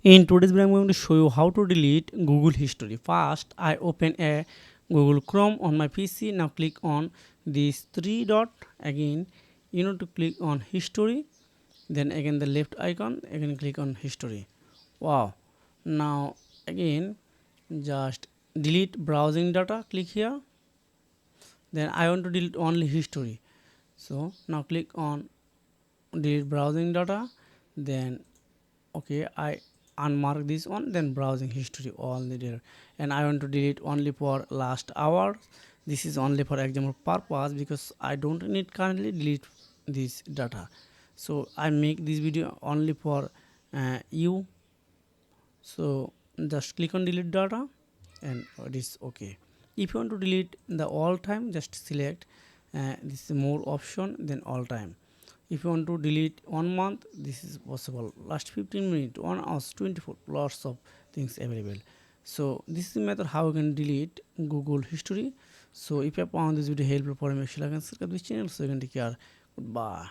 In today's video, I'm going to show you how to delete Google history. First, I open a Google Chrome on my PC. Now click on this three dot. Again, you need to click on history. Then again the left icon. Again click on history. Wow. Now again, just delete browsing data. Click here. Then I want to delete only history. So now click on delete browsing data. Then okay, I unmark this one, then browsing history all the data, and I want to delete only for last hour. This is only for example purpose because I don't need currently delete this data, so I make this video only for you. So just click on delete data and it is okay. If you want to delete the all time, just select this more option, then all time. If you want to delete 1 month, this is possible. Last 15 minutes, 1 hour, 24, lots of things available. So this is the method how you can delete Google history. So if you have found this video helpful for me, make sure you can subscribe to this channel so you can take care. Goodbye.